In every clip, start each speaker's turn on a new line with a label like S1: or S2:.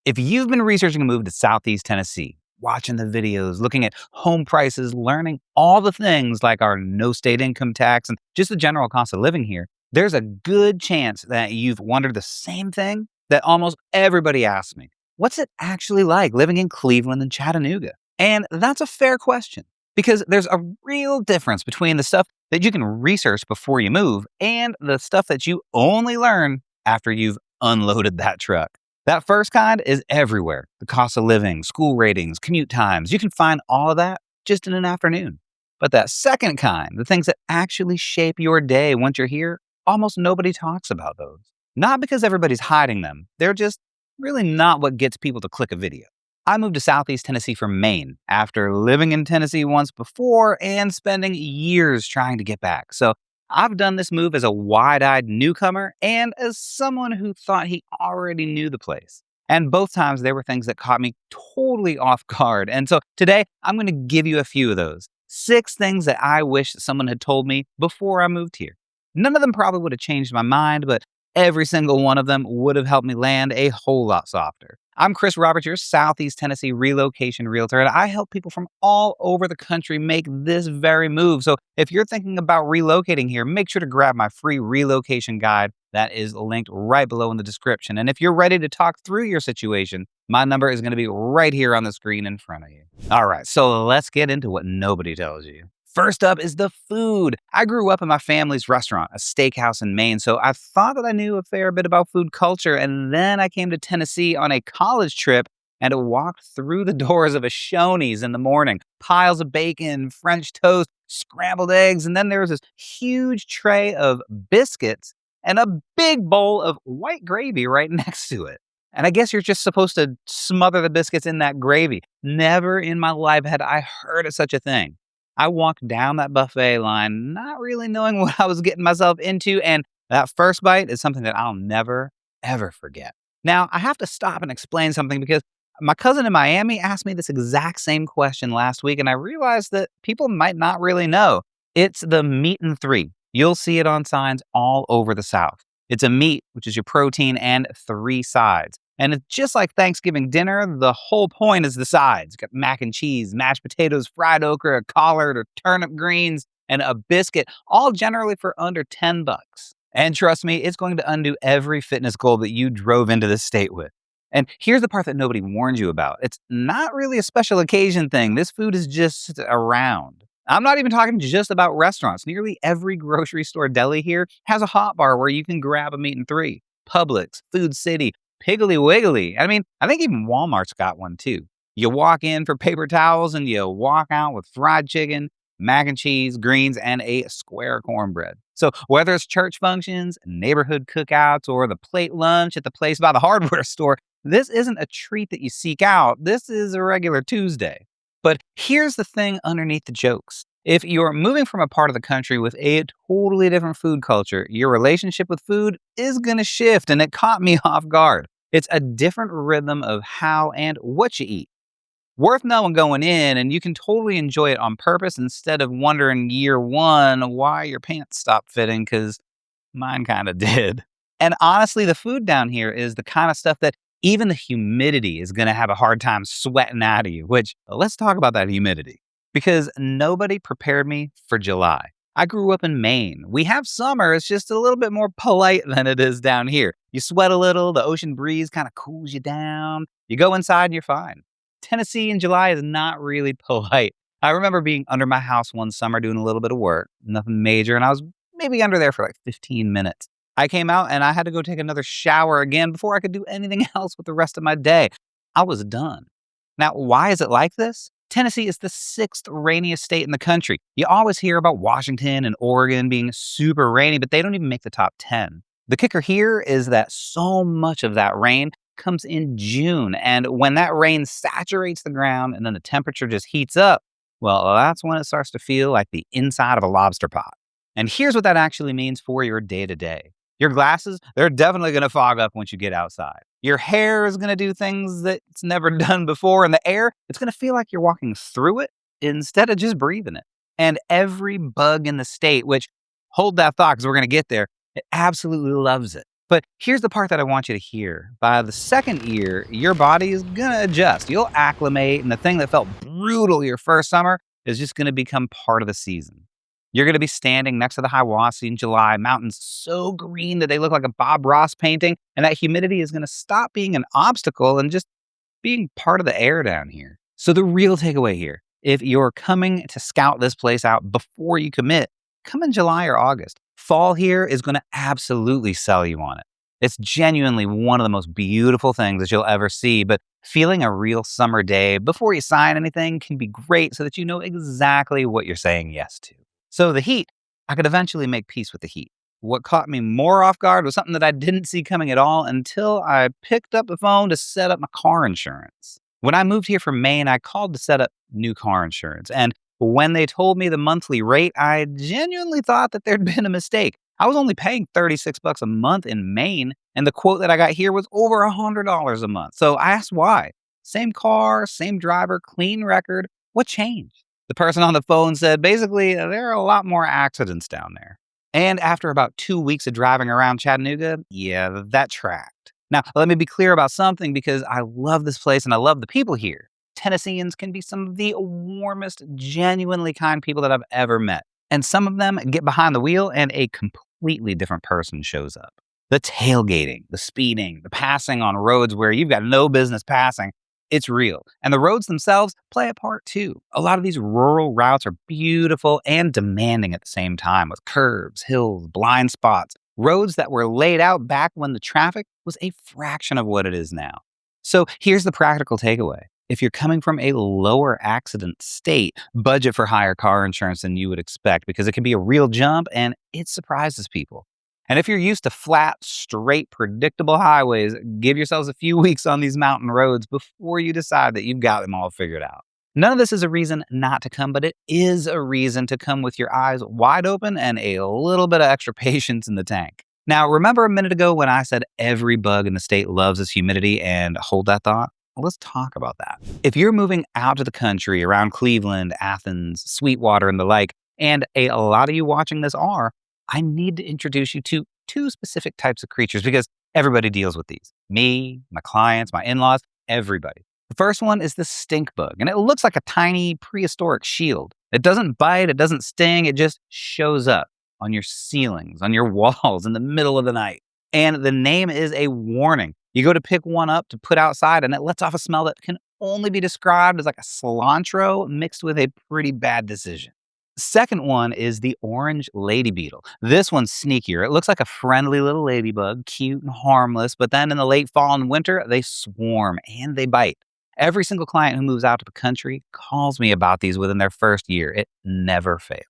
S1: If you've been researching a move to Southeast Tennessee, watching the videos, looking at home prices, learning all the things like our no state income tax and just the general cost of living here, there's a good chance that you've wondered the same thing that almost everybody asks me. What's it actually like living in Cleveland and Chattanooga? And that's a fair question because there's a real difference between the stuff that you can research before you move and the stuff that you only learn after you've unloaded that truck. That first kind is everywhere. The cost of living, school ratings, commute times. You can find all of that just in an afternoon. But that second kind, the things that actually shape your day once you're here, almost nobody talks about those. Not because everybody's hiding them. They're just really not what gets people to click a video. I moved to Southeast Tennessee from Maine after living in Tennessee once before and spending years trying to get back. So I've done this move as a wide-eyed newcomer and as someone who thought he already knew the place. And both times there were things that caught me totally off guard. And so today I'm going to give you a few of those. 6 things that I wish someone had told me before I moved here. None of them probably would have changed my mind, but every single one of them would have helped me land a whole lot softer. I'm Chris Roberts, your Southeast Tennessee relocation realtor, and I help people from all over the country make this very move. So if you're thinking about relocating here, make sure to grab my free relocation guide that is linked right below in the description. And if you're ready to talk through your situation, my number is going to be right here on the screen in front of you. All right, so let's get into what nobody tells you. First up is the food. I grew up in my family's restaurant, a steakhouse in Maine, so I thought that I knew a fair bit about food culture. And then I came to Tennessee on a college trip and walked through the doors of a Shoney's in the morning. Piles of bacon, French toast, scrambled eggs, and then there was this huge tray of biscuits and a big bowl of white gravy right next to it. And I guess you're just supposed to smother the biscuits in that gravy. Never in my life had I heard of such a thing. I walked down that buffet line, not really knowing what I was getting myself into, and that first bite is something that I'll never, ever forget. Now, I have to stop and explain something because my cousin in Miami asked me this exact same question last week, and I realized that people might not really know. It's the meat and 3. You'll see it on signs all over the South. It's a meat, which is your protein, and 3 sides. And it's just like Thanksgiving dinner, the whole point is the sides. You got mac and cheese, mashed potatoes, fried okra, collard or turnip greens, and a biscuit, all generally for under $10. And trust me, it's going to undo every fitness goal that you drove into this state with. And here's the part that nobody warned you about. It's not really a special occasion thing. This food is just around. I'm not even talking just about restaurants. Nearly every grocery store deli here has a hot bar where you can grab a meat and 3. Publix, Food City, Piggly Wiggly. I mean, I think even Walmart's got one too. You walk in for paper towels and you walk out with fried chicken, mac and cheese, greens, and a square cornbread. So whether it's church functions, neighborhood cookouts, or the plate lunch at the place by the hardware store, this isn't a treat that you seek out. This is a regular Tuesday. But here's the thing underneath the jokes. If you're moving from a part of the country with a totally different food culture, your relationship with food is going to shift, and it caught me off guard. It's a different rhythm of how and what you eat. Worth knowing going in, and you can totally enjoy it on purpose instead of wondering year 1 why your pants stopped fitting, because mine kind of did. And honestly, the food down here is the kind of stuff that even the humidity is going to have a hard time sweating out of you, which let's talk about that humidity. Because nobody prepared me for July. I grew up in Maine. We have summer, it's just a little bit more polite than it is down here. You sweat a little, the ocean breeze kind of cools you down. You go inside and you're fine. Tennessee in July is not really polite. I remember being under my house one summer doing a little bit of work, nothing major, and I was maybe under there for like 15 minutes. I came out and I had to go take another shower again before I could do anything else with the rest of my day. I was done. Now, why is it like this? Tennessee is the 6th rainiest state in the country. You always hear about Washington and Oregon being super rainy, but they don't even make the top 10. The kicker here is that so much of that rain comes in June, and when that rain saturates the ground and then the temperature just heats up, well, that's when it starts to feel like the inside of a lobster pot. And here's what that actually means for your day-to-day. Your glasses, they're definitely going to fog up once you get outside. Your hair is going to do things that it's never done before. And the air, it's going to feel like you're walking through it instead of just breathing it. And every bug in the state, which hold that thought because we're going to get there, it absolutely loves it. But here's the part that I want you to hear. By the second year, your body is going to adjust. You'll acclimate, and the thing that felt brutal your first summer is just going to become part of the season. You're going to be standing next to the Hiwassee in July, mountains so green that they look like a Bob Ross painting, and that humidity is going to stop being an obstacle and just being part of the air down here. So, the real takeaway here, if you're coming to scout this place out before you commit, come in July or August. Fall here is going to absolutely sell you on it. It's genuinely one of the most beautiful things that you'll ever see, but feeling a real summer day before you sign anything can be great so that you know exactly what you're saying yes to. So, the heat, I could eventually make peace with the heat. What caught me more off guard was something that I didn't see coming at all until I picked up the phone to set up my car insurance. When I moved here from Maine, I called to set up new car insurance. And when they told me the monthly rate, I genuinely thought that there'd been a mistake. I was only paying $36 a month in Maine, and the quote that I got here was over $100 a month. So I asked why. Same car, same driver, clean record. What changed? The person on the phone said basically there are a lot more accidents down there. And after about 2 weeks of driving around Chattanooga, yeah, that tracked. Now, let me be clear about something because I love this place and I love the people here. Tennesseans can be some of the warmest, genuinely kind people that I've ever met. And some of them get behind the wheel and a completely different person shows up. The tailgating, the speeding, the passing on roads where you've got no business passing, it's real. And the roads themselves play a part too. A lot of these rural routes are beautiful and demanding at the same time with curves, hills, blind spots, roads that were laid out back when the traffic was a fraction of what it is now. So here's the practical takeaway. If you're coming from a lower accident state, budget for higher car insurance than you would expect because it can be a real jump and it surprises people. And if you're used to flat, straight, predictable highways, give yourselves a few weeks on these mountain roads before you decide that you've got them all figured out. None of this is a reason not to come, but it is a reason to come with your eyes wide open and a little bit of extra patience in the tank. Now, remember a minute ago when I said every bug in the state loves its humidity, and hold that thought? Well, let's talk about that. If you're moving out to the country around Cleveland, Athens, Sweetwater, and the like, and a lot of you watching this are, I need to introduce you to two specific types of creatures because everybody deals with these. Me, my clients, my in-laws, everybody. The first one is the stink bug, and it looks like a tiny prehistoric shield. It doesn't bite, it doesn't sting, it just shows up on your ceilings, on your walls in the middle of the night. And the name is a warning. You go to pick one up to put outside, and it lets off a smell that can only be described as like a cilantro mixed with a pretty bad decision. Second one is the orange lady beetle. This one's sneakier. It looks like a friendly little ladybug, cute and harmless, but then in the late fall and winter, they swarm and they bite. Every single client who moves out to the country calls me about these within their first year. It never fails.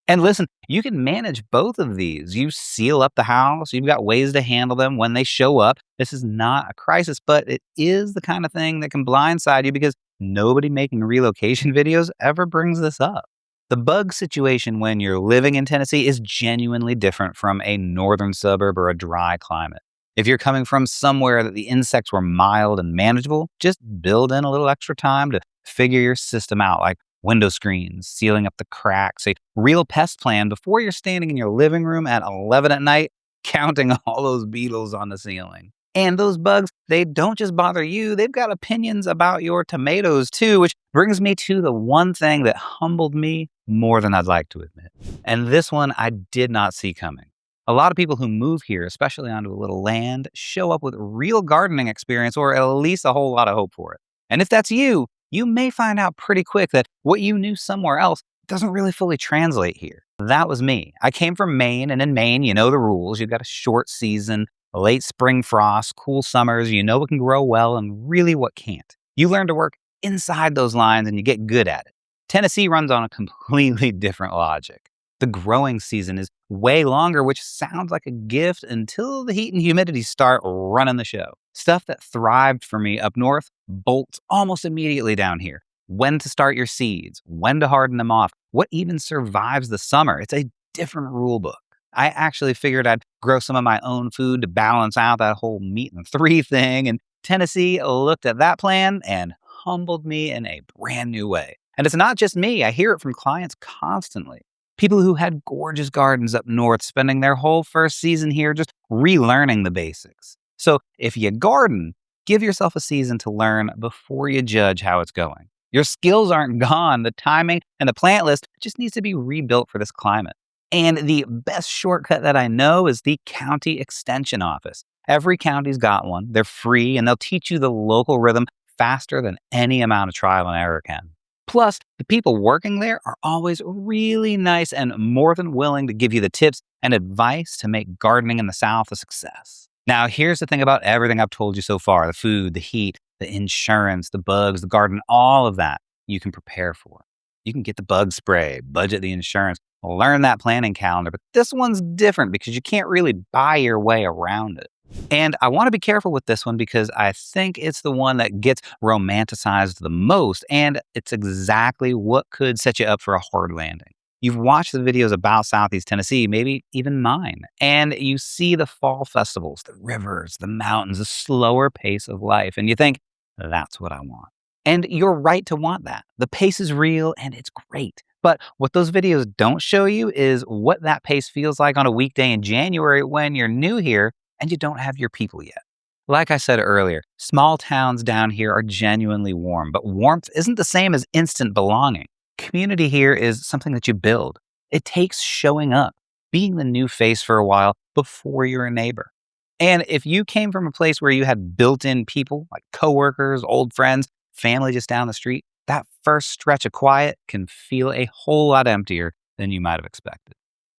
S1: And listen, you can manage both of these. You seal up the house. You've got ways to handle them when they show up. This is not a crisis, but it is the kind of thing that can blindside you because nobody making relocation videos ever brings this up. The bug situation when you're living in Tennessee is genuinely different from a northern suburb or a dry climate. If you're coming from somewhere that the insects were mild and manageable, just build in a little extra time to figure your system out, like window screens, sealing up the cracks, a real pest plan before you're standing in your living room at 11 at night, counting all those beetles on the ceiling. And those bugs, they don't just bother you, they've got opinions about your tomatoes too, which brings me to the one thing that humbled me more than I'd like to admit. And this one I did not see coming. A lot of people who move here, especially onto a little land, show up with real gardening experience or at least a whole lot of hope for it. And if that's you, you may find out pretty quick that what you knew somewhere else doesn't really fully translate here. That was me. I came from Maine, and in Maine, you know the rules. You've got a short season, a late spring frost, cool summers, you know what can grow well and really what can't. You learn to work inside those lines and you get good at it. Tennessee runs on a completely different logic. The growing season is way longer, which sounds like a gift until the heat and humidity start running the show. Stuff that thrived for me up north bolts almost immediately down here. When to start your seeds, when to harden them off, what even survives the summer. It's a different rule book. I actually figured I'd grow some of my own food to balance out that whole meat and three thing, and Tennessee looked at that plan and humbled me in a brand new way. And it's not just me, I hear it from clients constantly. People who had gorgeous gardens up north spending their whole first season here just relearning the basics. So if you garden, give yourself a season to learn before you judge how it's going. Your skills aren't gone. The timing and the plant list just needs to be rebuilt for this climate. And the best shortcut that I know is the county extension office. Every county's got one. They're free and they'll teach you the local rhythm faster than any amount of trial and error can. Plus, the people working there are always really nice and more than willing to give you the tips and advice to make gardening in the South a success. Now, here's the thing about everything I've told you so far: the food, the heat, the insurance, the bugs, the garden, all of that you can prepare for. You can get the bug spray, budget the insurance, learn that planning calendar. But this one's different because you can't really buy your way around it. And I want to be careful with this one because I think it's the one that gets romanticized the most, and it's exactly what could set you up for a hard landing. You've watched the videos about Southeast Tennessee, maybe even mine, and you see the fall festivals, the rivers, the mountains, the slower pace of life, and you think, that's what I want. And you're right to want that. The pace is real and it's great. But what those videos don't show you is what that pace feels like on a weekday in January when you're new here and you don't have your people yet. Like I said earlier, small towns down here are genuinely warm, but warmth isn't the same as instant belonging. Community here is something that you build. It takes showing up, being the new face for a while before you're a neighbor. And if you came from a place where you had built-in people like coworkers, old friends, family just down the street, that first stretch of quiet can feel a whole lot emptier than you might have expected.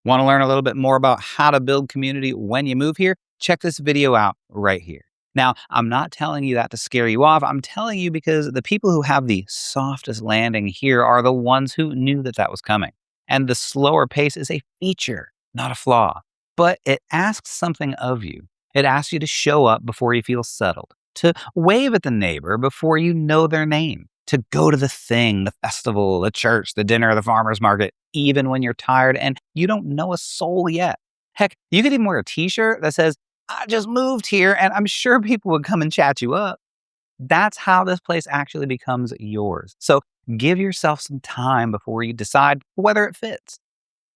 S1: Want to learn a little bit more about how to build community when you move here? Check this video out right here. Now, I'm not telling you that to scare you off. I'm telling you because the people who have the softest landing here are the ones who knew that that was coming. And the slower pace is a feature, not a flaw. But it asks something of you. It asks you to show up before you feel settled, to wave at the neighbor before you know their name, to go to the thing, the festival, the church, the dinner, the farmer's market, even when you're tired and you don't know a soul yet. Heck, you could even wear a t-shirt that says, I just moved here, and I'm sure people would come and chat you up. That's how this place actually becomes yours. So give yourself some time before you decide whether it fits.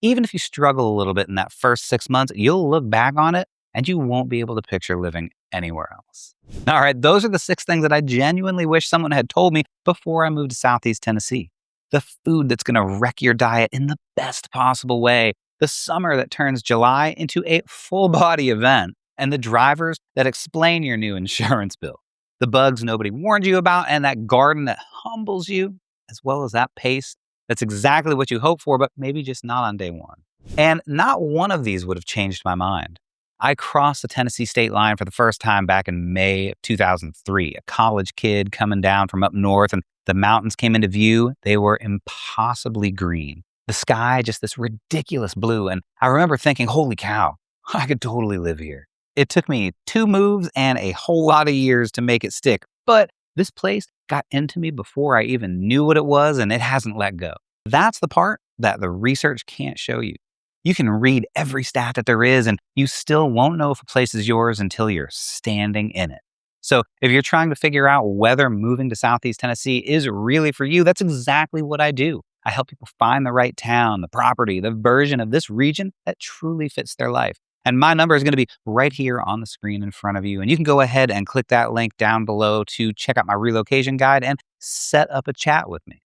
S1: Even if you struggle a little bit in that first 6 months, you'll look back on it and you won't be able to picture living anywhere else. All right, those are the 6 things that I genuinely wish someone had told me before I moved to Southeast Tennessee. The food that's going to wreck your diet in the best possible way. The summer that turns July into a full body event. And the drivers that explain your new insurance bill. The bugs nobody warned you about and that garden that humbles you, as well as that pace that's exactly what you hoped for, but maybe just not on day one. And not one of these would have changed my mind. I crossed the Tennessee state line for the first time back in May of 2003, a college kid coming down from up north, and the mountains came into view. They were impossibly green. The sky, just this ridiculous blue. And I remember thinking, holy cow, I could totally live here. It took me 2 moves and a whole lot of years to make it stick, but this place got into me before I even knew what it was, and it hasn't let go. That's the part that the research can't show you. You can read every stat that there is, and you still won't know if a place is yours until you're standing in it. So if you're trying to figure out whether moving to Southeast Tennessee is really for you, that's exactly what I do. I help people find the right town, the property, the version of this region that truly fits their life. And my number is going to be right here on the screen in front of you. And you can go ahead and click that link down below to check out my relocation guide and set up a chat with me.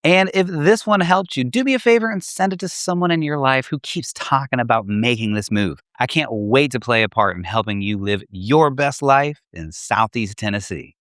S1: And if this one helped you, do me a favor and send it to someone in your life who keeps talking about making this move. I can't wait to play a part in helping you live your best life in Southeast Tennessee.